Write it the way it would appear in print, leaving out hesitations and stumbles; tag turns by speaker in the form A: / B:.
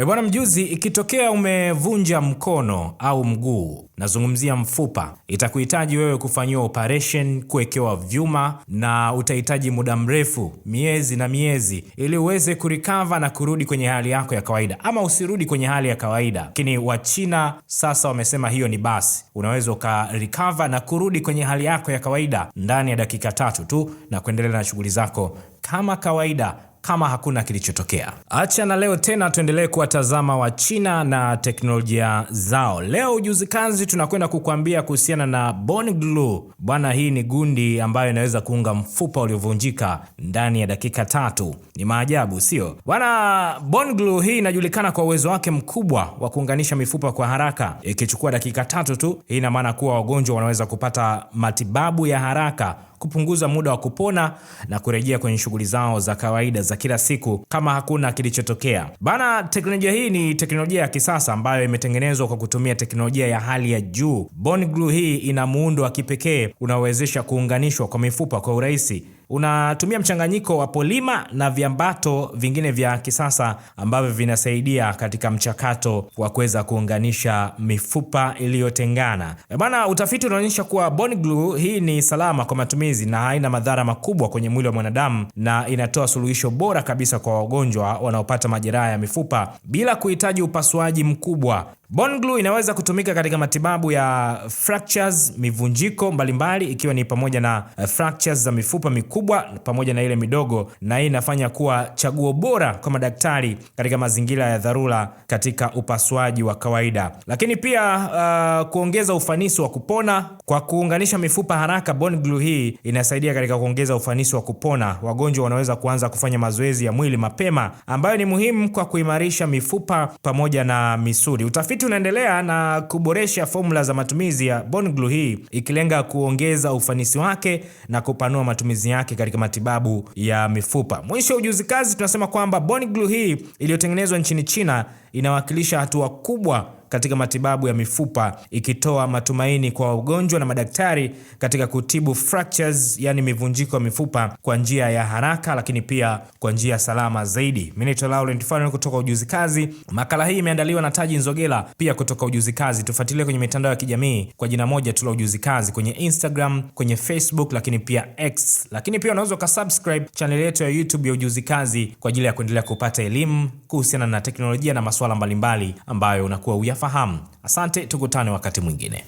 A: Bwana mjuzi, ikitokea umevunja mkono au mguu, nazungumzia mfupa, itakuhitaji wewe kufanyiwa operation, kuwekewa vyuma, na utahitaji muda mrefu, miezi na miezi, ili uweze kurecover na kurudi kwenye hali yako ya kawaida, ama usirudi kwenye hali ya kawaida. Lakini Wachina sasa wamesema hiyo ni basi, unaweza ukarecover na kurudi kwenye hali yako ya kawaida ndani ya dakika 3 tu na kuendelea na shughuli zako kama kawaida, kama hakuna kilichotokea. Acha na leo tena tuendelee kuwatazama Wachina na teknolojia zao. Leo ujuzi kazi tunakwenda kukuambia kuhusiana na bone glue. Bwana, hii ni gundi ambayo inaweza kuunga mfupa uliovunjika ndani ya dakika 3. Ni maajabu, sio? Bwana, bone glue hii inajulikana kwa uwezo wake mkubwa wa kuunganisha mifupa kwa haraka. Ikichukua dakika 3 tu, hii ina maana kuwa wagonjwa wanaweza kupata matibabu ya haraka, kupunguza muda wa kupona na kurejea kwenye shughuli zao za kawaida za kila siku kama hakuna kilichotokea. Bana, teknolojia hii ni teknolojia ya kisasa ambayo imetengenezwa kwa kutumia teknolojia ya hali ya juu. Bone glue hii ina muundo wa kipekee unaowezesha kuunganishwa kwa mifupa kwa urahisi. Unatumia mchanganyiko wa polima na viambato vingine vya kisasa ambavyo vinasaidia katika mchakato wa kuweza kuunganisha mifupa iliyotengana. Bana, utafiti unaonyesha kuwa bone glue hii ni salama kwa matumizi na haina madhara makubwa kwenye mwili wa mwanadamu, na inatoa suluhisho bora kabisa kwa wagonjwa wanaopata majeraha ya mifupa bila kuhitaji upasuaji mkubwa. Bone glue inaweza kutumika katika matibabu ya fractures, mivunjiko mbalimbali, ikiwa ni pamoja na fractures za mifupa mikubwa pamoja na ile midogo, na hii inafanya kuwa chaguo bora kwa madaktari katika mazingira ya dharura katika upasuaji wa kawaida. Lakini pia kuongeza ufanisi wa kupona kwa kuunganisha mifupa haraka. Bone glue hii inasaidia katika kuongeza ufanisi wa kupona. Wagonjwa wanaweza kuanza kufanya mazoezi ya mwili mapema, ambayo ni muhimu kwa kuimarisha mifupa pamoja na misuli. Utafiti unaendelea na kuboresha formula za matumizi ya bone glue hii, ikilenga kuongeza ufanisi wake na kupanua matumizi yake katika matibabu ya mifupa. Mwisho wa ujuzi kazi tunasema kwamba bone glue hii iliyotengenezwa nchini China inawakilisha hatua kubwa katika matibabu ya mifupa, ikitoa matumaini kwa wagonjwa na madaktari katika kutibu fractures, yani mivunjiko ya mifupa kwa njia ya haraka, lakini pia kwa njia salama zaidi. Mimi ni Laurent Fano kutoka Ujuzi Kazi. Makala hii imeandaliwa na Taji Nzogela pia kutoka Ujuzi Kazi. Tufuatilie kwenye mitandao ya kijamii kwa jina moja tu la Ujuzi Kazi, kwenye Instagram, kwenye Facebook, lakini pia X. Lakini pia unaweza kusubscribe channel yetu ya YouTube ya Ujuzi Kazi kwa ajili ya kuendelea kupata elimu kuhusiana na teknolojia na masuala mbalimbali ambayo unakuwa uyafahamu. Asante, tukutane wakati mwingine.